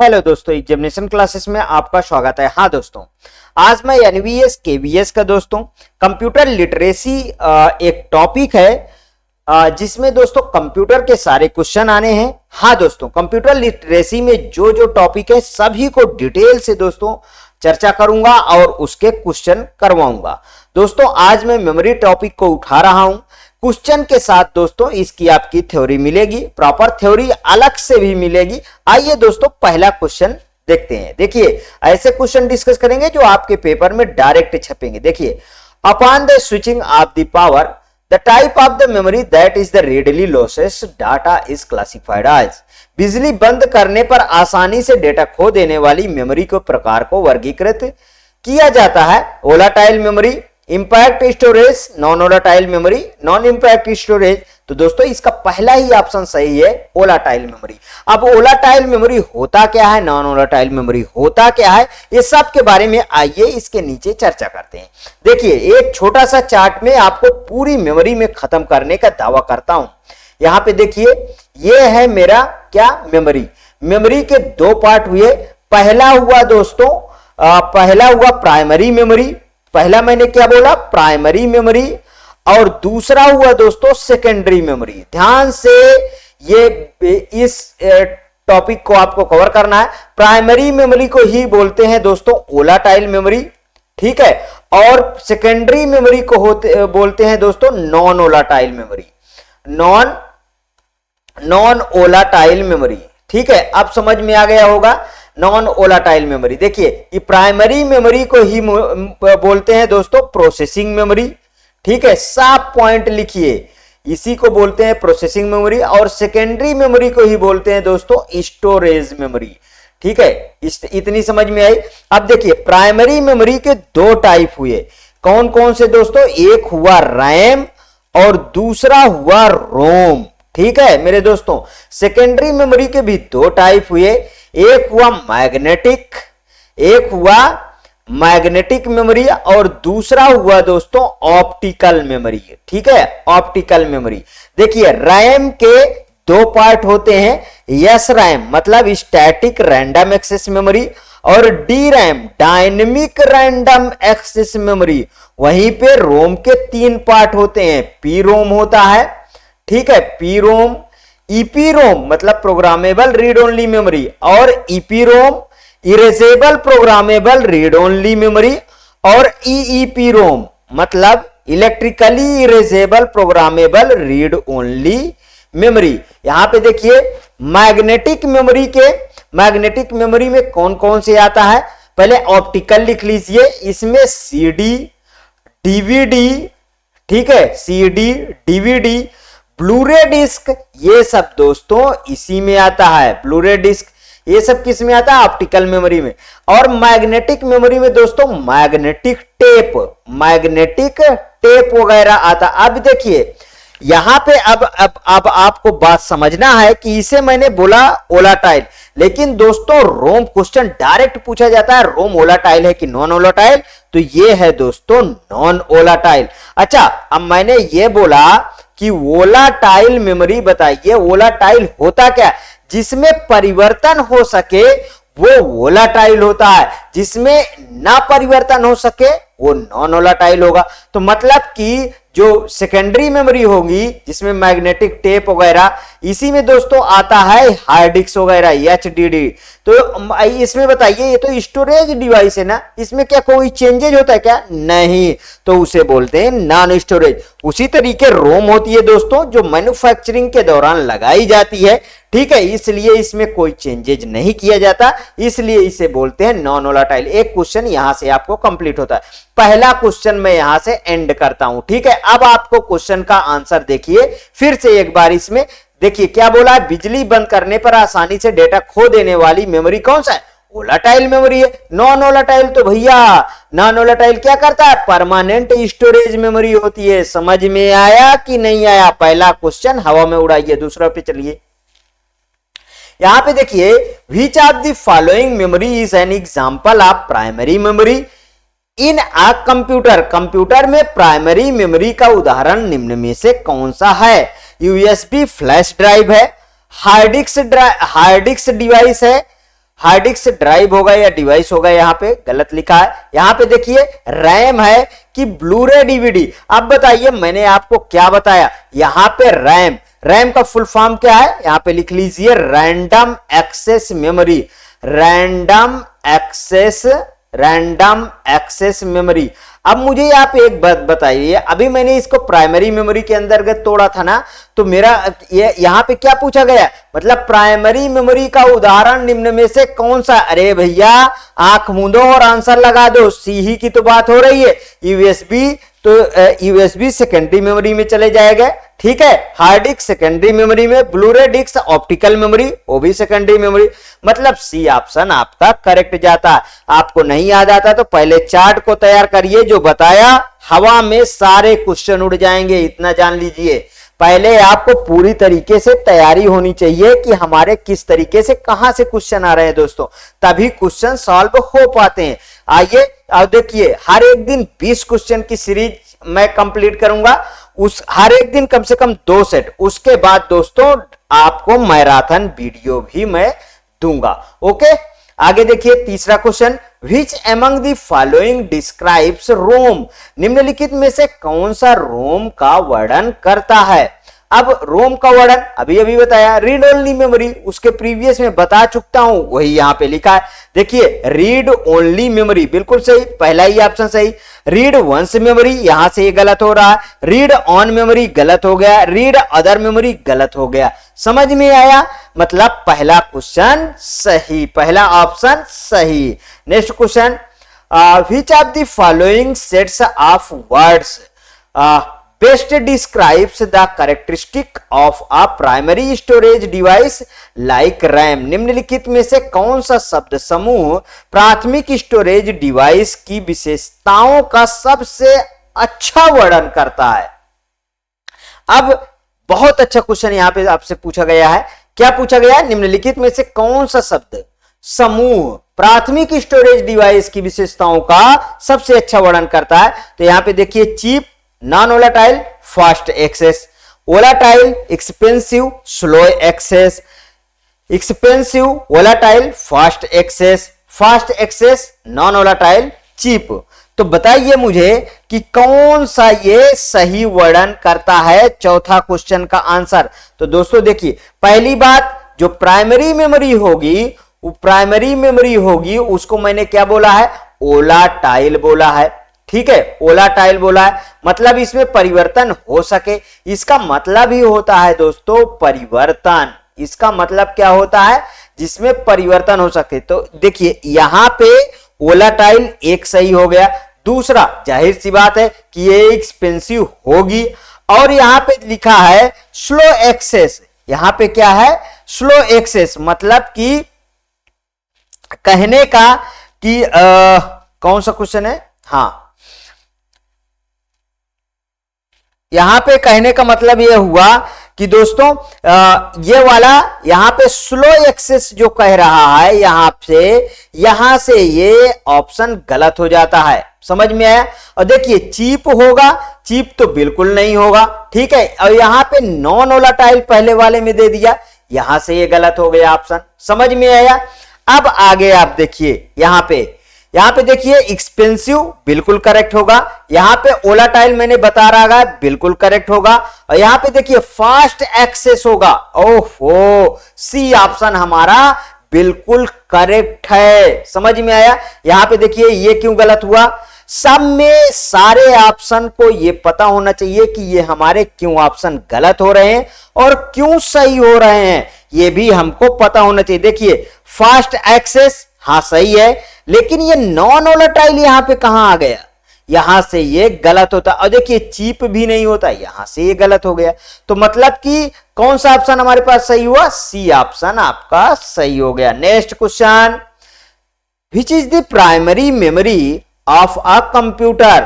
Hello दोस्तों, examination classes में आपका स्वागत है। हाँ दोस्तों, आज मैं एनवीएस केवीएस का दोस्तों कंप्यूटर लिटरेसी एक टॉपिक है जिसमें दोस्तों कंप्यूटर के सारे क्वेश्चन आने हैं। हाँ दोस्तों, कंप्यूटर लिटरेसी में जो जो टॉपिक है सभी को डिटेल से दोस्तों चर्चा करूंगा और उसके क्वेश्चन करवाऊंगा। दोस्तों आज मैं मेमोरी टॉपिक को उठा रहा हूं, क्वेश्चन के साथ दोस्तों इसकी आपकी थ्योरी मिलेगी, प्रॉपर थ्योरी अलग से भी मिलेगी। आइए दोस्तों पहला क्वेश्चन देखते हैं। देखिए ऐसे क्वेश्चन डिस्कस करेंगे जो आपके पेपर में डायरेक्ट छपेंगे। देखिए, upon the switching off the power the type of the memory that is the readily loses data is classified as. बिजली बंद करने पर आसानी से डेटा खो देने वाली मेमोरी के प्रकार को वर्गीकृत किया जाता है। Volatile memory, impact storage, non volatile memory, non impact storage. तो दोस्तों इसका पहला ही ऑप्शन सही है, वोलाटाइल मेमोरी। अब वोलाटाइल मेमोरी होता क्या है, नॉन वोलाटाइल मेमोरी होता क्या है, ये सब के बारे में आइए इसके नीचे चर्चा करते हैं। देखिए एक छोटा सा चार्ट में आपको पूरी मेमोरी में खत्म करने का दावा करता हूं। यहां पे देखिए ये है मेरा क्या मेमोरी। मेमोरी के दो पार्ट हुए। पहला हुआ दोस्तों पहला हुआ प्राइमरी मेमोरी। पहला मैंने क्या बोला, प्राइमरी मेमोरी, और दूसरा हुआ दोस्तों सेकेंडरी मेमोरी। ध्यान से ये इस टॉपिक को आपको कवर करना है। प्राइमरी मेमोरी को ही बोलते हैं दोस्तों वोलाटाइल मेमोरी, ठीक है, और सेकेंडरी मेमोरी को बोलते हैं दोस्तों non volatile memory, non volatile memory. ठीक है, अब समझ में आ गया होगा नॉन वोलाटाइल मेमोरी। देखिए ये प्राइमरी मेमोरी को ही बोलते हैं दोस्तों प्रोसेसिंग मेमोरी, ठीक है, साफ पॉइंट लिखिए, इसी को बोलते हैं प्रोसेसिंग मेमोरी। और सेकेंडरी मेमोरी को ही बोलते हैं दोस्तों स्टोरेज मेमोरी, ठीक है। इतनी समझ में आई। अब देखिए प्राइमरी मेमोरी के दो टाइप हुए, कौन कौन से दोस्तों, एक हुआ रैम और दूसरा हुआ रोम, ठीक है मेरे दोस्तों। सेकेंडरी मेमोरी के भी दो टाइप हुए, एक हुआ मैग्नेटिक, एक हुआ मैग्नेटिक मेमोरी और दूसरा हुआ दोस्तों ऑप्टिकल मेमोरी, ठीक है, ऑप्टिकल मेमोरी। देखिए रैम के दो पार्ट होते हैं, एस रैम मतलब स्टैटिक रैंडम एक्सेस मेमोरी और D RAM dynamic random access memory. वहीं पे रोम के तीन पार्ट होते हैं, पी रोम होता है, ठीक है, पी रोम, ईपी रोम मतलब प्रोग्रामेबल रीड ओनली मेमोरी, और EP ROM erasable programmable read only memory, और ईईपी रोम मतलब electrically erasable programmable read only memory. यहां पे देखिए मैग्नेटिक मेमोरी में कौन कौन से आता है, पहले ऑप्टिकल लिख लीजिए, इसमें सीडी, डीवीडी, ठीक है, सीडी, डीवीडी, ब्लूरे डिस्क, ये सब दोस्तों इसी में आता है। ब्लूरे डिस्क ये सब किस में आता है, ऑप्टिकल मेमोरी में। और मैग्नेटिक मेमोरी में दोस्तों मैग्नेटिक टेप वगैरह आता। अब देखिए यहां पे अब आपको बात समझना है कि इसे मैंने बोला वोलाटाइल, लेकिन दोस्तों रोम क्वेश्चन डायरेक्ट पूछा जाता है, रोम वोलाटाइल है कि नॉन वोलाटाइल, तो ये है दोस्तों नॉन वोलाटाइल। अच्छा अब मैंने ये बोला कि वोलाटाइल मेमोरी बताइए, वोलाटाइल होता क्या, जिसमें परिवर्तन हो सके वो वोलाटाइल होता है, जिसमें ना परिवर्तन हो सके वो नॉन वोलाटाइल होगा। तो मतलब कि जो सेकेंडरी मेमोरी होगी जिसमें मैग्नेटिक टेप वगैरह, इसी में दोस्तों आता है हार्ड डिस्क वगैरह एचडीडी। तो इसमें बताइए ये तो स्टोरेज डिवाइस है ना, इसमें क्या कोई चेंजेज होता है क्या, नहीं, तो उसे बोलते हैं नॉन स्टोरेज। उसी तरीके रोम होती है दोस्तों जो मैन्युफैक्चरिंग के दौरान लगाई जाती है, ठीक है, इसलिए इसमें कोई चेंजेज नहीं किया जाता, इसलिए इसे बोलते हैं नॉन वोलाटाइल। एक क्वेश्चन यहां से आपको कंप्लीट होता है। पहला क्वेश्चन मैं यहां से एंड करता हूं, ठीक है। अब आपको क्वेश्चन का आंसर देखिए फिर से एक बार, इसमें देखिए क्या बोला है, बिजली बंद करने पर आसानी से डेटा खो देने वाली मेमोरी कौन सा है, वोलाटाइल मेमोरी है। नॉन वोलाटाइल तो भैया नॉन वोलाटाइल क्या करता है, परमानेंट स्टोरेज मेमोरी होती है। समझ में आया कि नहीं आया, पहला क्वेश्चन हवा में उड़ाइए। दूसरा पे चलिए, यहां पे देखिए which of the following memory is an example of primary memory in a computer. Computer में प्राइमरी मेमोरी का उदाहरण निम्न में से कौन सा है, यूएसबी फ्लैश ड्राइव है, हार्ड डिस्क डिवाइस है, हार्ड डिस्क ड्राइव होगा या डिवाइस होगा, यहाँ पे गलत लिखा है। यहाँ पे देखिए रैम है कि ब्लूरे डीवीडी। अब बताइए मैंने आपको क्या बताया, यहाँ पे रैम, रैम का फुल फॉर्म क्या है, यहाँ पे लिख लीजिए random access memory, random access memory. अब मुझे आप एक बात बताइए, अभी मैंने इसको प्राइमरी मेमोरी के अंतर्गत तोड़ा था ना, तो मेरा ये यहां पे क्या पूछा गया, मतलब प्राइमरी मेमोरी का उदाहरण निम्न में से कौन सा। अरे भैया आंख मूंदो और आंसर लगा दो, सी ही की तो बात हो रही है। यूएसबी तो यूएसबी सेकेंडरी मेमोरी में चले जाएगा, ठीक है। हार्ड डिस्क सेकेंडरी मेमोरी में, ब्लूरे डिस्क ऑप्टिकल मेमोरी वो भी सेकेंडरी मेमोरी, मतलब सी ऑप्शन आपका करेक्ट जाता है। आपको नहीं याद आता तो पहले चार्ट को तैयार करिए, जो बताया हवा में सारे क्वेश्चन उड़ जाएंगे, इतना जान लीजिए। पहले आपको पूरी तरीके से तैयारी होनी चाहिए कि हमारे किस तरीके से कहां से क्वेश्चन आ रहे हैं दोस्तों, तभी क्वेश्चन सॉल्व हो पाते हैं। आइए अब देखिए, हर एक दिन 20 क्वेश्चन की सीरीज मैं कंप्लीट करूंगा, उस हर एक दिन कम से कम 2 सेट। उसके बाद दोस्तों आपको मैराथन वीडियो भी मैं दूंगा। ओके, आगे देखिए तीसरा question, which among the following describes ROM, निम्नलिखित में से कौन सा रोम का वर्णन करता है। अब रोम का वर्णन अभी अभी बताया, रीड ओनली मेमोरी उसके प्रीवियस में बता चुका हूं, वही यहां पे लिखा है। देखिए रीड ओनली मेमोरी बिल्कुल सही, पहला ही ऑप्शन सही। रीड वंस मेमोरी, यहां से ये गलत हो रहा है। रीड ऑन मेमोरी गलत हो गया, रीड अदर मेमोरी गलत हो गया। समझ में आया, मतलब पहला क्वेश्चन सही, पहला ऑप्शन सही। Next question, which of the following sets of words best describes the characteristic of a primary storage device like RAM, निम्नलिखित में से कौन सा शब्द समूह प्राथमिक स्टोरेज डिवाइस की विशेषताओं का सबसे अच्छा वर्णन करता है। अब बहुत अच्छा क्वेश्चन यहां पे आपसे पूछा गया है, क्या पूछा गया है, निम्नलिखित में से कौन सा शब्द समूह प्राथमिक स्टोरेज डिवाइस की विशेषताओं का सबसे अच्छा वर्णन करता है। तो यहां पे देखिए cheap, non volatile, fast access, volatile, expensive, slow access, expensive, volatile, fast access, non volatile, cheap. तो बताइए मुझे कि कौन सा ये सही वर्णन करता है चौथा क्वेश्चन का आंसर। तो दोस्तों देखिए, पहली बात जो प्राइमरी मेमोरी होगी, वो प्राइमरी मेमोरी होगी उसको मैंने क्या बोला है, वोलेटाइल बोला है, ठीक है, वोलेटाइल बोला है, मतलब इसमें परिवर्तन हो सके। इसका मतलब ही होता है दोस्तों परिवर्तन, इसका मतलब क्या होता है, जिसमें परिवर्तन हो सके। तो देखिए यहां पे वोलेटाइल एक सही हो गया, दूसरा जाहिर सी बात है कि ये एक्सपेंसिव होगी, और यहां पे लिखा है स्लो एक्सेस, यहां पे क्या है, स्लो एक्सेस, मतलब कि कहने का कि कौन सा क्वेश्चन है, हाँ यहां पे कहने का मतलब यह हुआ कि दोस्तों ये वाला यहां पे स्लो एक्सेस जो कह रहा है, यहां से ये ऑप्शन गलत हो जाता है। समझ में आया। और देखिए चीप होगा, चीप तो बिल्कुल नहीं होगा, ठीक है। और यहां पे नॉन वोलेटाइल पहले वाले में दे दिया, यहां से ये गलत हो गया ऑप्शन। समझ में आया। अब आगे आप देखिए, यहां पे देखिए एक्सपेंसिव बिल्कुल करेक्ट होगा, यहां पे वोलेटाइल मैंने बता रहा है बिल्कुल करेक्ट होगा, और यहां पे देखिए फास्ट एक्सेस होगा। ओहो, सी ऑप्शन हमारा बिल्कुल करेक्ट है। समझ में आया। यहां पे देखिए ये क्यों गलत हुआ, सब में सारे ऑप्शन को ये पता होना चाहिए कि ये हमारे क्यों ऑप्शन गलत हो रहे हैं और क्यों सही हो रहे हैं, ये भी हमको पता होना चाहिए। देखिए फास्ट एक्सेस हाँ सही है, लेकिन ये नॉन वोलेटाइल यहां पे कहां आ गया, यहां से ये गलत होता। और देखिए चीप भी नहीं होता, यहां से ये गलत हो गया। तो मतलब कि कौन सा ऑप्शन हमारे पास सही हुआ, सी ऑप्शन आपका सही हो गया। Next question, which is the primary memory of a computer,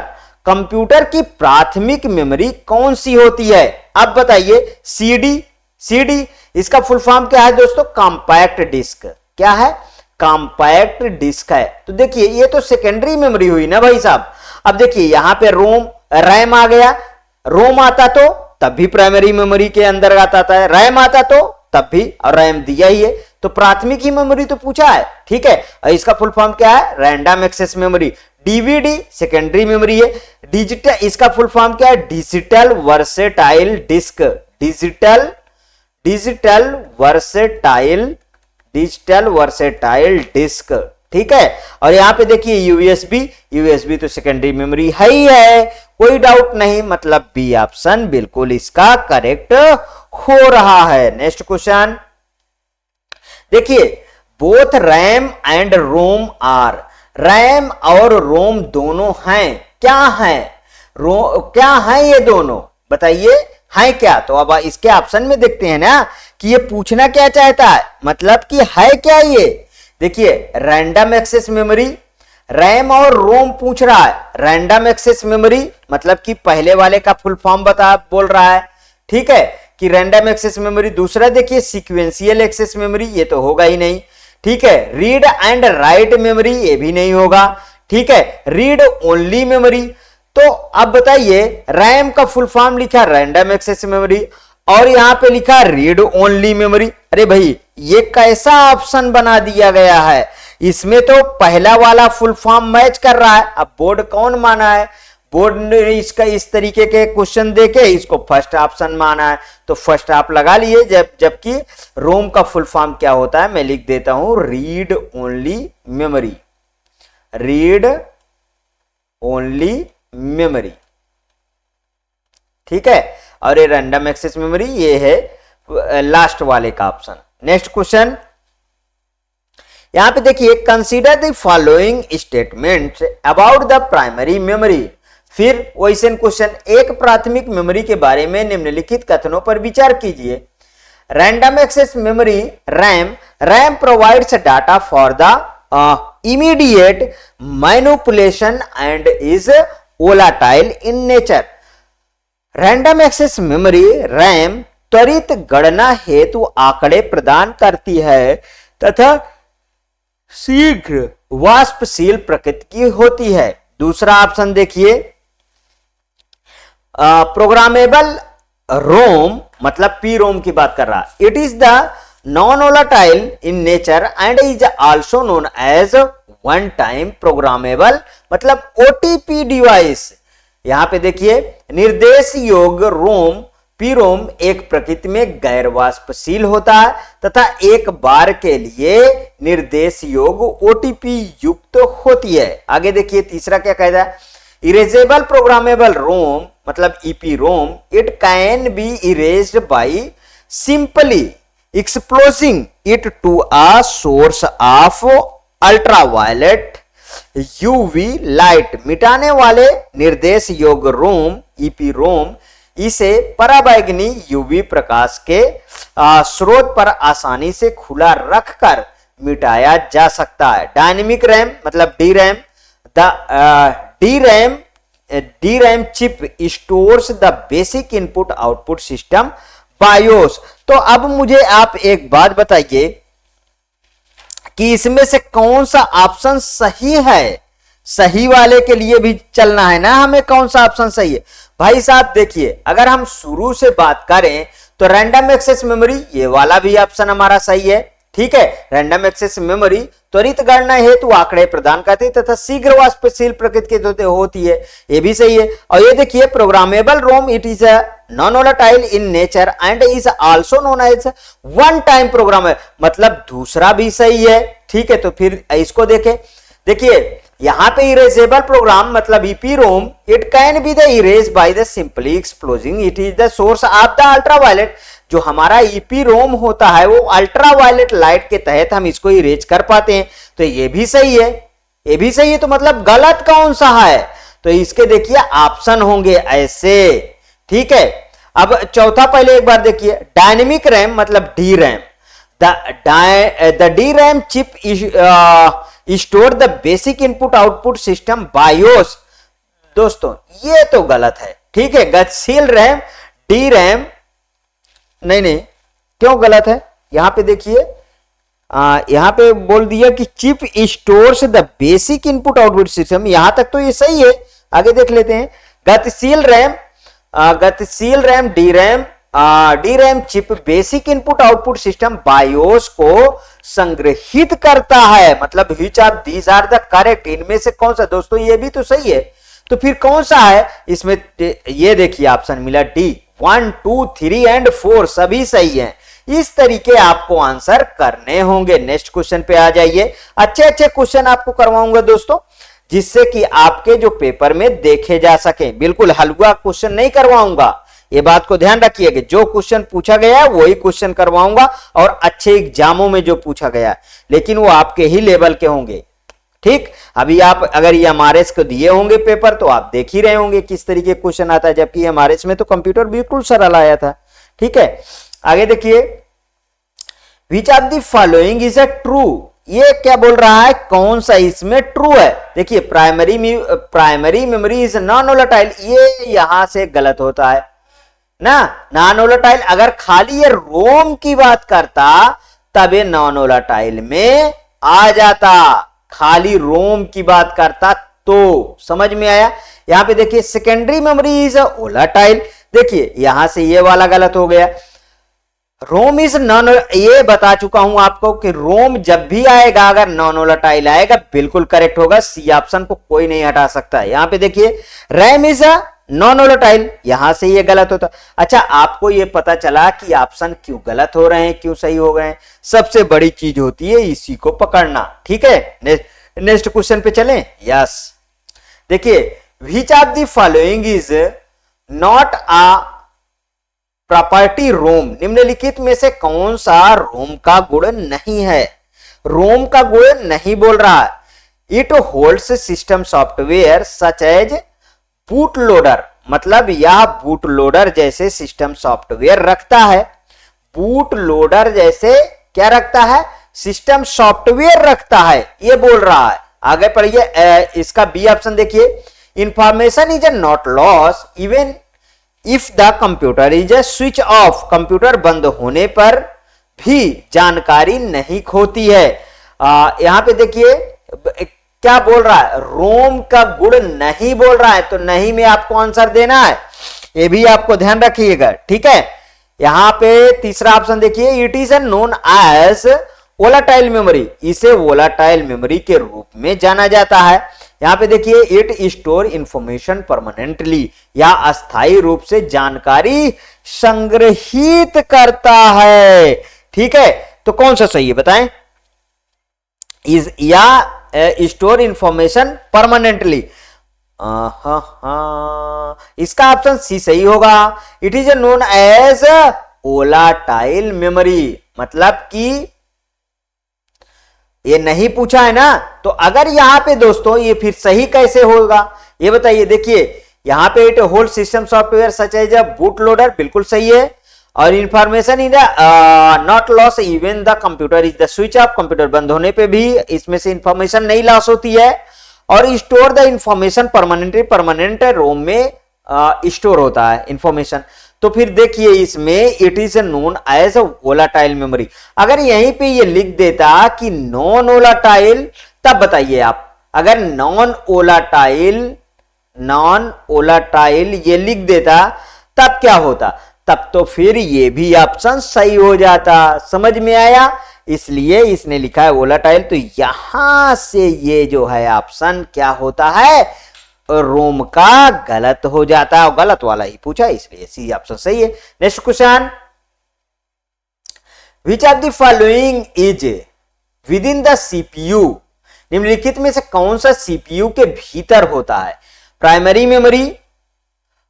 computer की प्राथमिक मेमोरी कौन सी होती है। अब बताइए, सीडी इसका फुल फॉर्म क्या है दोस्तों, कॉम्पैक्ट डिस्क। क्या है, कॉम्पैक्ट डिस्क है। तो देखिए ये तो सेकेंडरी मेमोरी हुई ना भाई साहब। अब देखिए यहां पे रैम आ गया, रोम आता तो तब भी प्राइमरी मेमोरी के अंदर आता है, रैम आता तो तब भी, और रैम दिया ही है तो प्राथमिक ही मेमोरी तो पूछा है, ठीक है। और इसका फुल फॉर्म क्या है, random access memory. DVD secondary memory है। डिजिटल, इसका फुल फॉर्म क्या है, digital versatile disc. Digital versatile disc, ठीक है। और यहां पे देखिए यूएसबी तो सेकेंडरी मेमोरी है ही है, कोई डाउट नहीं, मतलब बी ऑप्शन बिल्कुल इसका करेक्ट हो रहा है। नेक्स्ट क्वेश्चन देखिए, both RAM and ROM are, RAM और रोम दोनों हैं, क्या हैं, क्या हैं ये दोनों, बताइए है क्या। तो अब इसके ऑप्शन में देखते हैं ना कि ये पूछना क्या चाहता है, मतलब कि है क्या ये। देखिए रैंडम एक्सेस मेमोरी, रैम और रोम पूछ रहा है। रैंडम एक्सेस मेमोरी मतलब कि पहले वाले का फुल फॉर्म बोल रहा है, ठीक है, कि रैंडम एक्सेस मेमोरी। दूसरा देखिए सीक्वेंशियल एक्सेस मेमोरी, ये तो होगा ही नहीं, ठीक है। रीड एंड राइट मेमोरी, ये भी नहीं होगा, ठीक है। रीड ओनली मेमोरी, तो अब बताइए रैम का फुल फॉर्म लिखा रैंडम एक्सेस मेमोरी और यहां पे लिखा रीड ओनली मेमोरी। अरे भाई ये कैसा ऑप्शन बना दिया गया है, इसमें तो पहला वाला फुल फॉर्म मैच कर रहा है। अब बोर्ड कौन माना है, बोर्ड ने इसका इस तरीके के क्वेश्चन देके इसको फर्स्ट ऑप्शन माना है, तो फर्स्ट आप लगा लिए। जबकि रोम का फुल फॉर्म क्या होता है, मैं लिख देता हूं read only memory, read only memory, ठीक है। और ये रैंडम एक्सेस मेमोरी ये है लास्ट वाले का ऑप्शन। नेक्स्ट क्वेश्चन यहां पे देखिए, consider the following statements about the primary memory. फिर वैसे क्वेश्चन, एक प्राथमिक मेमोरी के बारे में निम्नलिखित कथनों पर विचार कीजिए। Random access memory RAM provides data for the immediate manipulation and is volatile in nature. Random access memory RAM त्वरित गणना हेतु आंकड़े प्रदान करती है तथा शीघ्र वाष्पशील प्रकृति की होती है। दूसरा ऑप्शन देखिए, प्रोग्रामेबल रोम मतलब पी रोम की बात कर रहा है। It is the non volatile in nature and is also known as one time programmable मतलब ओटीपी डिवाइस। यहां पे देखिए निर्देश योग्य रोम पी रोम एक प्रकृति में गैर वाष्पशील होता है तथा एक बार के लिए निर्देश योग्य ओटीपी युक्त होती है। आगे देखिए तीसरा क्या कहता है, इरेजेबल प्रोग्रामेबल रोम मतलब EP ROM, it can be erased by simply exposing it to a source of ultraviolet UV light. मिटाने वाले निर्देश योग्य रोम ईपी रोम इसे पराबैंगनी यूवी प्रकाश के स्रोत पर आसानी से खुला रखकर मिटाया जा सकता है। डायनेमिक रैम मतलब D RAM, D RAM chip stores the basic input output system BIOS. तो अब मुझे आप एक बात बताइए कि इसमें से कौन सा ऑप्शन सही है, सही वाले के लिए भी चलना है ना हमें, कौन सा ऑप्शन सही है। भाई साहब देखिए, अगर हम शुरू से बात करें तो रैंडम एक्सेस मेमोरी ये वाला भी ऑप्शन हमारा सही है, ठीक है। रैंडम एक्सेस मेमोरी त्वरित गणना हेतु आंकड़े प्रदान करती है तथा शीघ्र वाष्पशील प्रकृति की होती है, ये भी सही है। और ये देखिए programmable ROM, it is a non volatile in nature and is also known as one time program, मतलब दूसरा भी सही है, ठीक है। तो फिर इसको देखें, देखिए यहां पे इरेजेबल प्रोग्राम मतलब EP ROM, it can be the erase by the simply exploding, it is the source of the ultraviolet. जो हमारा ईपी रोम होता है वो अल्ट्रावायलेट लाइट के तहत हम इसको इरेज कर पाते हैं, तो ये भी सही है, ये भी सही है। तो मतलब गलत कौन सा है, तो इसके देखिए ऑप्शन होंगे ऐसे, ठीक है। अब चौथा पहले एक बार देखिए, डायनेमिक रैम मतलब D RAM, the D RAM chip store the basic input output system BIOS. दोस्तों ये तो गलत है, ठीक है। गतिशील रैम डी रैम, नहीं क्यों गलत है, यहां पे देखिए यहां पे बोल दिया कि chip stores the basic input output system, यहां तक तो ये सही है। आगे देख लेते हैं, गतिशील RAM D RAM D RAM chip basic input output system BIOS को संग्रहित करता है। मतलब which of these are the correct, इनमें से कौन सा दोस्तों, ये भी तो सही है, तो फिर कौन सा है इसमें? ये देखिए ऑप्शन मिला डी, 1 2 3 एंड 4 सभी सही हैं। इस तरीके आपको आंसर करने होंगे। नेक्स्ट क्वेश्चन पे आ जाइए। अच्छे अच्छे क्वेश्चन आपको करवाऊंगा दोस्तों, जिससे कि आपके जो पेपर में देखे जा सके। बिल्कुल हलवा क्वेश्चन नहीं करवाऊंगा, ये बात को ध्यान रखिए कि जो क्वेश्चन पूछा गया है वही क्वेश्चन करवाऊंगा, और अच्छे एग्जामों में जो पूछा गया है, लेकिन वो आपके ही लेवल के होंगे। ठीक, अभी आप अगर ये एमआरएस को दिए होंगे पेपर तो आप देख ही रहे होंगे किस तरीके क्वेश्चन आता है, जबकि एमआरएस में तो कंप्यूटर बिल्कुल सरल आया था। ठीक है, आगे देखिए, which of the following is a true, ये क्या बोल रहा है, कौन सा इसमें ट्रू है? देखिए primary memory is non volatile, ये यहां से गलत होता है ना। नॉन वोलेटाइल अगर खाली ये रोम की बात करता तब ये नॉन वोलेटाइल में आ जाता, खाली रोम की बात करता तो। समझ में आया? यहां पे देखिए सेकेंडरी मेमोरी इज वोलेटाइल, देखिए यहां से ये वाला गलत हो गया। रोम इज नॉन, ये बता चुका हूं आपको कि रोम जब भी आएगा अगर नॉन वोलेटाइल आएगा बिल्कुल करेक्ट होगा, सी ऑप्शन को कोई नहीं हटा सकता। यहां पे देखिए RAM is a non volatile, यहां से ये गलत होता। अच्छा, आपको ये पता चला कि ऑप्शन क्यों गलत हो रहे हैं, क्यों सही हो गए हैं? सबसे बड़ी चीज होती है इसी को पकड़ना। ठीक है, नेक्स्ट क्वेश्चन पे चलें। यस, देखिए which of the following is not a property ROM, निम्नलिखित में से कौन सा रोम का गुण नहीं है? रोम का गुण नहीं बोल रहा है। It holds system software such as boot loader, मतलब यह बूट लोडर जैसे सिस्टम सॉफ्टवेयर रखता है। बूट लोडर जैसे क्या रखता है? सिस्टम सॉफ्टवेयर रखता है, ये बोल रहा है। आगे पढ़िए, इसका बी ऑप्शन देखिए, information is not loss even if the computer is a switch off, computer बंद होने पर भी जानकारी नहीं खोती है। यहां पे देखिए क्या बोल रहा है, रोम का गुण नहीं बोल रहा है, तो नहीं में आपको आंसर देना है, ये भी आपको ध्यान रखिएगा। ठीक है, यहां पे तीसरा ऑप्शन देखिए, it is known as volatile memory, इसे वोलेटाइल मेमोरी के रूप में जाना जाता है। यहां पे देखिए इट स्टोर इंफॉर्मेशन परमानेंटली, या अस्थायी रूप से जानकारी संग्रहित करता है। ठीक है, तो कौन सा सही है बताएं? इज या स्टोर इंफॉर्मेशन परमानेंटली, इसका ऑप्शन सी सही होगा। It is known as volatile memory, मतलब कि ये नहीं पूछा है ना, तो अगर यहां पे दोस्तों ये फिर सही कैसे होगा ये बताइए। देखिए यहां पे it hold system software such as a boot loader, बिल्कुल सही है। और information is not loss even the computer is the switch off, computer बंद होने पे भी इसमें से इंफॉर्मेशन नहीं लॉस होती है। और store the information permanently, permanent ROM में स्टोर होता है इंफॉर्मेशन। तो फिर देखिए इसमें it is known as volatile memory, अगर यहीं पे ये लिख देता कि नॉन वोलेटाइल, तब बताइए आप, अगर नॉन वोलेटाइल ये लिख देता तब क्या होता? तब तो फिर ये भी ऑप्शन सही हो जाता। समझ में आया? इसलिए इसने लिखा है वोलेटाइल, तो यहां से ये जो है ऑप्शन क्या होता है, रोम का गलत हो जाता है, गलत वाला ही पूछा, इसलिए सी ऑप्शन सही है। Next question, which of the following is with in the CPU, निम्नलिखित में से कौन सा सीपीयू के भीतर होता है? Primary memory,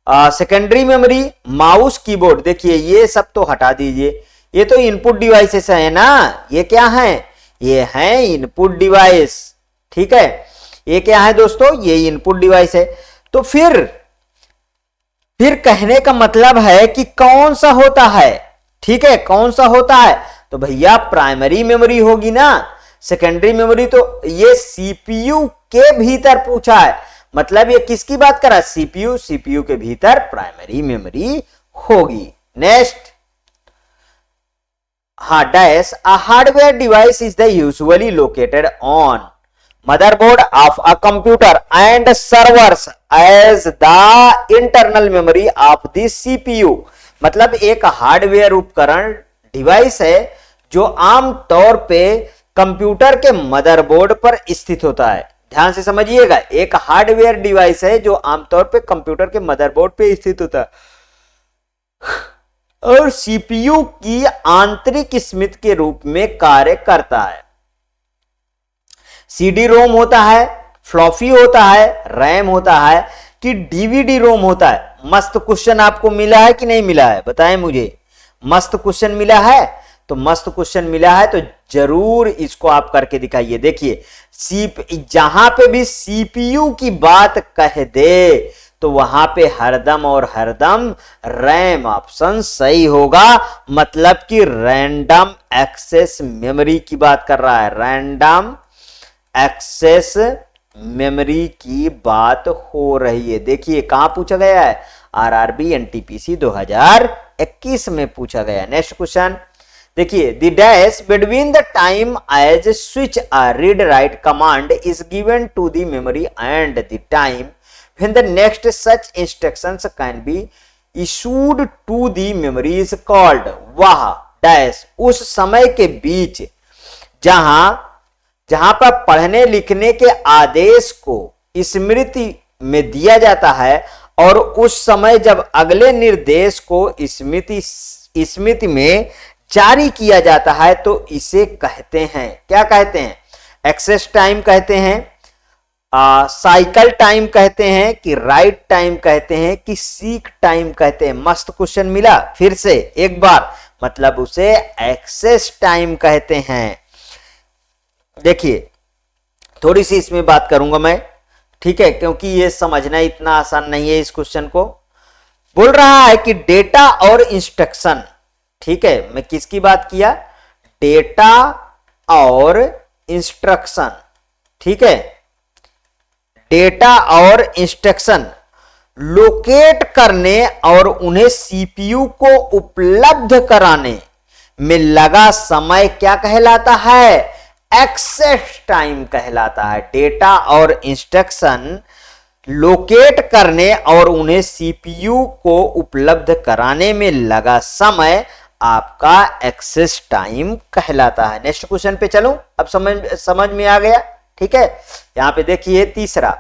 secondary memory, mouse, keyboard. देखिए ये सब तो हटा दीजिए, ये तो इनपुट डिवाइसेस है ना, ये क्या है? ये है इनपुट डिवाइस। ठीक है, ये क्या है दोस्तों? ये इनपुट डिवाइस है। तो फिर कहने का मतलब है कि कौन सा होता है? ठीक है, कौन सा होता है? तो भैया प्राइमरी मेमोरी होगी ना, सेकेंडरी मेमोरी तो ये सीपीयू के भीतर पूछा है, मतलब ये किसकी बात कर रहा है? सीपीयू, सीपीयू के भीतर प्राइमरी मेमोरी होगी। नेक्स्ट, हाँ dash, a hardware device is the usually located on motherboard of a computer and servers as the internal memory of the CPU, मतलब एक हार्डवेयर उपकरण डिवाइस है जो आमतौर पे कंप्यूटर के मदरबोर्ड पर स्थित होता है। ध्यान से समझिएगा, एक हार्डवेयर डिवाइस है जो आमतौर पे कंप्यूटर के मदरबोर्ड पे स्थित होता है और सीपीयू की आंतरिक स्मृति के रूप में कार्य करता है। सीडी रोम होता है, फ्लॉपी होता है, रैम होता है कि डीवीडी रोम होता है। मस्त क्वेश्चन आपको मिला है कि नहीं मिला है, बताएं मुझे। मस्त क्वेश्चन मिला है? तो मस्त क्वेश्चन मिला है तो जरूर इसको आप करके दिखाइए। देखिए, जहां पे भी सीपीयू की बात कह दे तो वहां पे हरदम और हरदम रैम ऑप्शन सही होगा। मतलब कि रैंडम एक्सेस मेमोरी की बात कर रहा है, रैंडम एक्सेस मेमोरी की बात हो रही है। देखिए कहां पूछा गया है, आरआरबी एनटीपीसी 2021 में पूछा गया। नेक्स्ट क्वेश्चन देखिए, the dash between the time as switch a read write command is given to the memory and the time when the next such instructions can be issued to the memory is called. वह dash उस समय के बीच जहां पर पढ़ने लिखने के आदेश को स्मृति में दिया जाता है और उस समय जब अगले निर्देश को स्मृति में जारी किया जाता है तो इसे कहते हैं, क्या कहते हैं? एक्सेस टाइम कहते हैं, साइकिल टाइम कहते हैं, कि राइट टाइम कहते हैं, कि सीक टाइम कहते हैं। मस्त क्वेश्चन मिला, फिर से एक बार, मतलब उसे एक्सेस टाइम कहते हैं। देखिए थोड़ी सी इसमें बात करूंगा मैं, ठीक है, क्योंकि ये समझना इतना आसान नहीं है। इस क्वेश्चन को बोल रहा है कि डेटा और इंस्ट्रक्शन, ठीक है, मैं किसकी बात किया? डेटा और इंस्ट्रक्शन, ठीक है, डेटा और इंस्ट्रक्शन लोकेट करने और उन्हें सीपीयू को उपलब्ध कराने में लगा समय क्या कहलाता है? एक्सेस टाइम कहलाता है। डेटा और इंस्ट्रक्शन लोकेट करने और उन्हें सीपीयू को उपलब्ध कराने में लगा समय आपका एक्सेस टाइम कहलाता है। नेक्स्ट क्वेश्चन पे चलूं, अब समझ में आ गया, ठीक है। यहां पे देखिए तीसरा,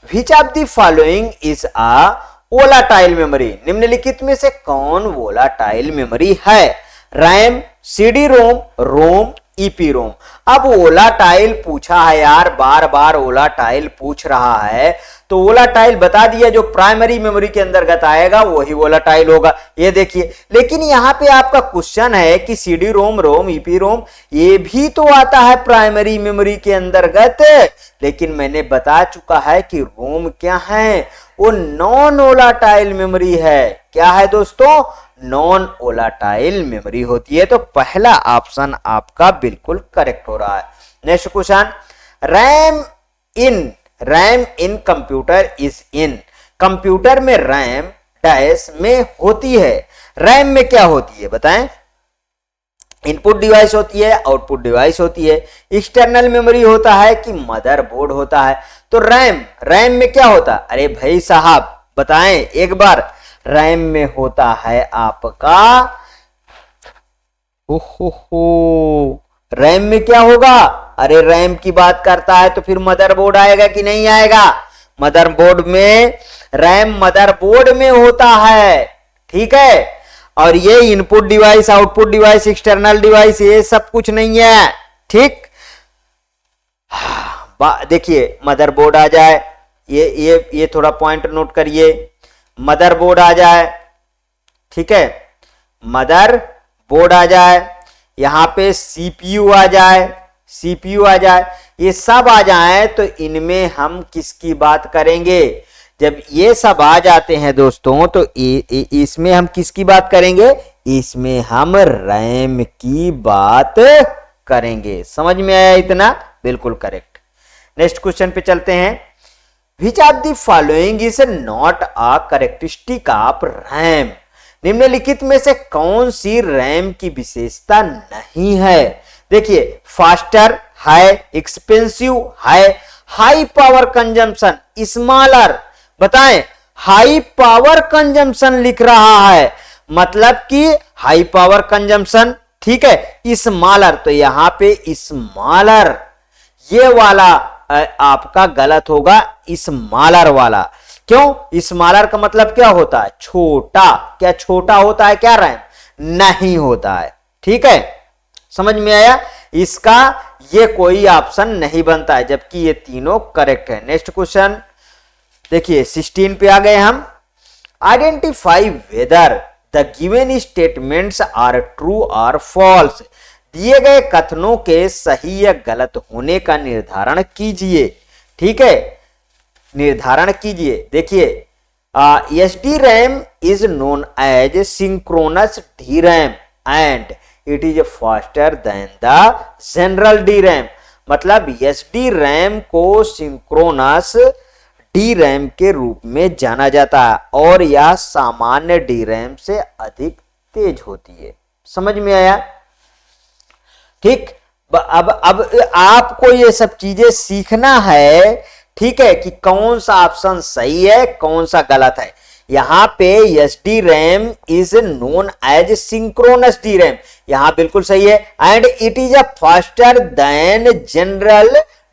which of the following is a volatile memory. निम्नलिखित में से कौन वोलाटाइल मेमोरी है? रैम, सीडी रोम, रोम, ईपी रोम। अब वोलाटाइल पूछा है यार, बार बार वोलाटाइल पूछ रहा है, तो वोलाटाइल बता दिया, जो प्राइमरी मेमोरी के अंतर्गत आएगा वही वोलाटाइल होगा। ये देखिए, लेकिन यहां पे आपका क्वेश्चन है कि सीडी रोम, रोम, ईपी रोम, ये भी तो आता है प्राइमरी मेमोरी के अंतर्गत, लेकिन मैंने बता चुका है कि रोम क्या है? वो नॉन वोलाटाइल मेमोरी है। क्या है दोस्तों? नॉन वोलाटाइल मेमोरी होती है। तो पहला ऑप्शन आपका बिल्कुल करेक्ट हो रहा है। Next question, RAM in computer is in. Computer में रैम डैश में होती है। रैम में क्या होती है बताएं? इनपुट डिवाइस होती है, आउटपुट डिवाइस होती है, एक्सटर्नल मेमोरी होता है कि मदरबोर्ड होता है। तो रैम में क्या होता? अरे भाई साहब बताएं एक बार, रैम में होता है आपका, रैम में क्या होगा? अरे रैम की बात करता है तो फिर मदरबोर्ड आएगा कि नहीं आएगा? मदरबोर्ड में, रैम मदरबोर्ड में होता है, ठीक है। और ये input device, output device, external device, ये सब कुछ नहीं है, ठीक। देखिए मदरबोर्ड आ जाए, ये थोड़ा पॉइंट नोट करिए, मदरबोर्ड आ जाए, ठीक है, मदरबोर्ड आ जाए, यहां पे सीपीयू आ जाए, सीपीयू आ जाए, ये सब आ जाए तो इनमें हम किसकी बात करेंगे? जब ये सब आ जाते हैं दोस्तों तो इसमें हम किसकी बात करेंगे? इसमें हम रैम की बात करेंगे। समझ में आया इतना? बिल्कुल करेक्ट। नेक्स्ट क्वेश्चन पे चलते हैं। Which of the following is not a characteristic of RAM? निम्नलिखित में से कौन सी रैम की विशेषता नहीं है? देखिए, फास्टर है, एक्सपेंसिव है, हाई पावर कंजम्पशन, स्मॉलर। बताएं, हाई पावर कंजम्पशन लिख रहा है, मतलब कि हाई पावर कंजम्पशन, ठीक है। स्मॉलर, तो यहां पे स्मॉलर ये वाला आपका गलत होगा, स्मॉलर वाला। क्यों? स्मॉलर का मतलब क्या होता है? छोटा। क्या छोटा होता है क्या रैम? नहीं होता है, ठीक है। समझ में आया? इसका ये कोई ऑप्शन नहीं बनता है, जबकि ये तीनों करेक्ट है। नेक्स्ट क्वेश्चन देखिए 16 पे आ गए हम। Identify whether the given statements are true और फॉल्स। दिए गए कथनों के सही या गलत होने का निर्धारण कीजिए, ठीक है, निर्धारण कीजिए। देखिए S D RAM is known as synchronous D RAM and it is faster than the general D RAM. मतलब एस डी रैम को सिंक्रोनस डी रैम के रूप में जाना जाता है और यह सामान्य डी रैम से अधिक तेज होती है। समझ में आया? ठीक। अब आपको ये सब चीजें सीखना है, ठीक है, कि कौन सा ऑप्शन सही है कौन सा गलत है। यहां पे S D RAM is known as synchronous D RAM, यहां बिल्कुल सही है। And it is a faster than general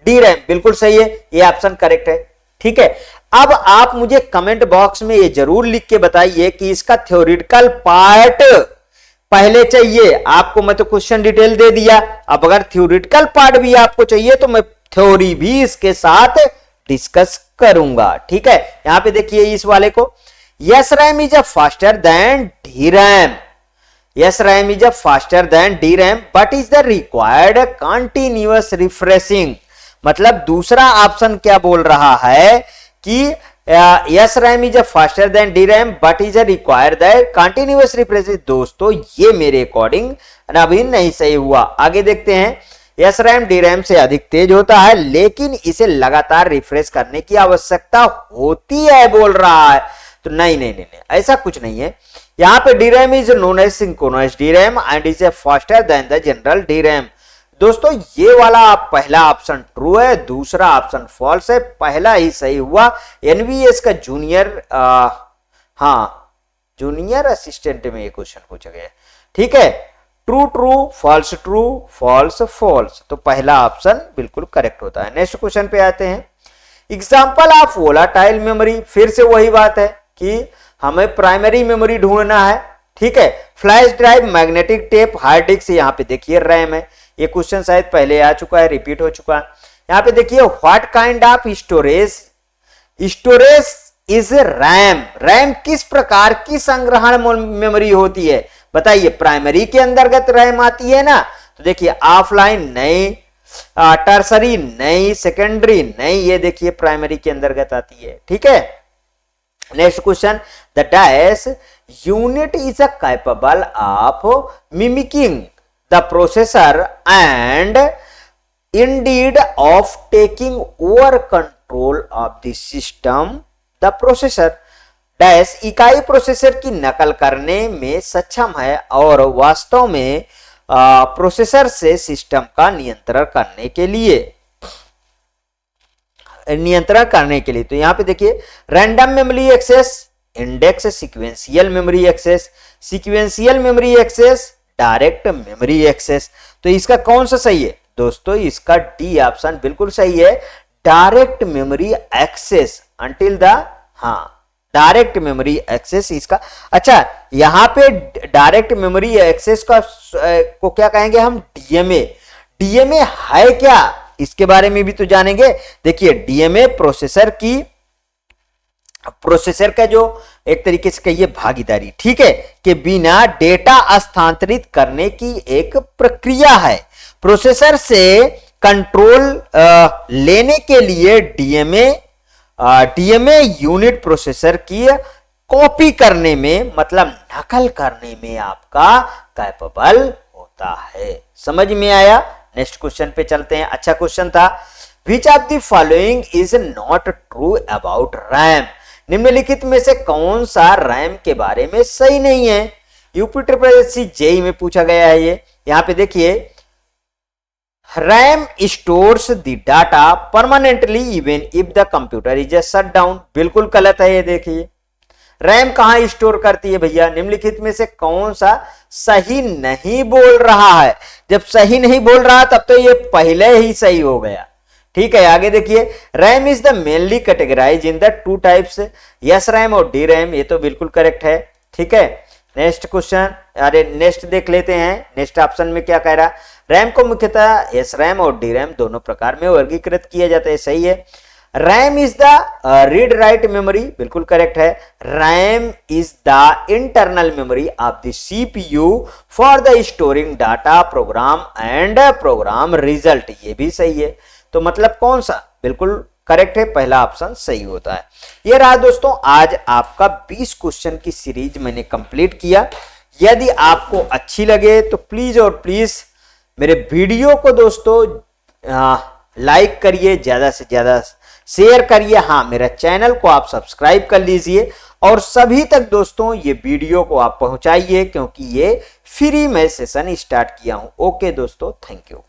D RAM, बिल्कुल सही है, ये ऑप्शन करेक्ट है, ठीक है। अब आप मुझे कमेंट बॉक्स में ये जरूर लिख के बताइए कि इसका थ्योरेटिकल पार्ट पहले चाहिए आपको। मैं तो क्वेश्चन डिटेल दे दिया, अब अगर थ्योरेटिकल पार्ट भी आपको चाहिए तो मैं थ्योरी भी इसके साथ डिस्कस करूंगा, ठीक है। यहां पे देखिए इस वाले को, yes RAM is a faster then D RAM, yes RAM is a faster then D RAM but is the required continuous refreshing. मतलब दूसरा ऑप्शन क्या बोल रहा है कि yes RAM is a faster then D RAM but is a required that continuous refreshing. दोस्तों ये मेरे अकॉर्डिंग अभी नहीं सही हुआ। आगे देखते हैं, यस रैम डी रैम से अधिक तेज होता है लेकिन इसे लगातार रिफ्रेश करने की आवश्यकता होती है बोल रहा है। तो नहीं नहीं नहीं, नहीं ऐसा कुछ नहीं है। यहां पे D RAM is known as synchronous D RAM and is a faster than the general D RAM. दोस्तों ये वाला पहला ऑप्शन ट्रू है, दूसरा ऑप्शन फॉल्स है, पहला ही सही हुआ। एनवीएस का जूनियर जूनियर असिस्टेंट में ये क्वेश्चन पूछा गया, ठीक है। True true false true false false, तो पहला ऑप्शन बिल्कुल करेक्ट होता है। नेक्स्ट क्वेश्चन पे आते हैं। एग्जाम्पल ऑफ वोलाटाइल मेमोरी, फिर से वही बात है कि हमें प्राइमरी मेमोरी ढूंढना है, ठीक है। Flash drive, magnetic tape, hard disk, यहाँ पे देखिए रैम है। ये क्वेश्चन शायद पहले आ चुका है, रिपीट हो चुका है। यहाँ पे देखिए what kind of storage is RAM, RAM किस प्रकार की संग्रहण मेमोरी होती है बताइए। प्राइमरी के अंतर्गत रैम आती है ना, तो देखिए ऑफलाइन नहीं, टर्सरी नहीं, सेकेंडरी नहीं, ये देखिए प्राइमरी के अंतर्गत आती है, ठीक है। Next question, the dash unit is a capable of mimicking the processor and indeed of taking over control of the system the processor dash इकाई प्रोसेसर की नकल करने में सक्षम है और वास्तव में प्रोसेसर से सिस्टम का नियंत्रण करने के लिए तो यहां पे देखिए random memory access, index, sequential memory access, sequential memory access, direct memory access. तो इसका कौन सा सही है दोस्तों? इसका डी ऑप्शन बिल्कुल सही है, direct memory access until the direct memory access इसका। अच्छा यहां पे डायरेक्ट मेमोरी एक्सेस को क्या कहेंगे हम? डीएमए। डीएमए है क्या, इसके बारे में भी तो जानेंगे। देखिए डीएमए प्रोसेसर का जो एक तरीके से कहिए भागीदारी, ठीक है, कि बिना डेटा स्थानांतरित करने की एक प्रक्रिया है। प्रोसेसर से कंट्रोल लेने के लिए डीएमए यूनिट प्रोसेसर की कॉपी करने में मतलब नकल करने में आपका कैपेबल होता है। समझ में आया? नेक्स्ट क्वेश्चन पे चलते हैं। अच्छा क्वेश्चन था, which of the following is not true about RAM. निम्नलिखित में से कौन सा रैम के बारे में सही नहीं है? यूपी ट्रिपल जेई में पूछा गया है ये। यहां पे देखिए RAM stores the data permanently even if the computer is shut down, बिल्कुल गलत है ये। देखिए रैम कहां स्टोर करती है भैया? निम्नलिखित में से कौन सा सही नहीं बोल रहा है? जब सही नहीं बोल रहा तब तो ये पहले ही सही हो गया। ठीक है, आगे देखिए, RAM is the mainly categorise in the two types, S RAM और डी रैम, ये तो बिल्कुल करेक्ट है। ठीक है, नेक्स्ट क्वेश्चन, अरे नेक्स्ट देख लेते हैं, नेक्स्ट ऑप्शन में क्या कह रहा, रैम को मुख्यतः एस रैम और डी रैम दोनों प्रकार में वर्गीकृत किया जाता है, सही है। RAM is the read write memory, बिल्कुल करेक्ट है। RAM is the internal memory of the CPU for the storing data, program and program result, ये भी सही है। तो मतलब कौन सा बिल्कुल करेक्ट है, पहला ऑप्शन सही होता है। ये रहा दोस्तों आज आपका 20 क्वेश्चन की सीरीज मैंने कंप्लीट किया। यदि आपको अच्छी लगे तो प्लीज और प्लीज मेरे वीडियो को दोस्तों लाइक करिए, ज्यादा से ज्यादा शेयर करिए। हाँ, मेरा चैनल को आप सब्सक्राइब कर लीजिए और सभी तक दोस्तों ये वीडियो को आप पहुंचाइए, क्योंकि ये फ्री में सेशन स्टार्ट किया हूं। ओके दोस्तों, थैंक यू।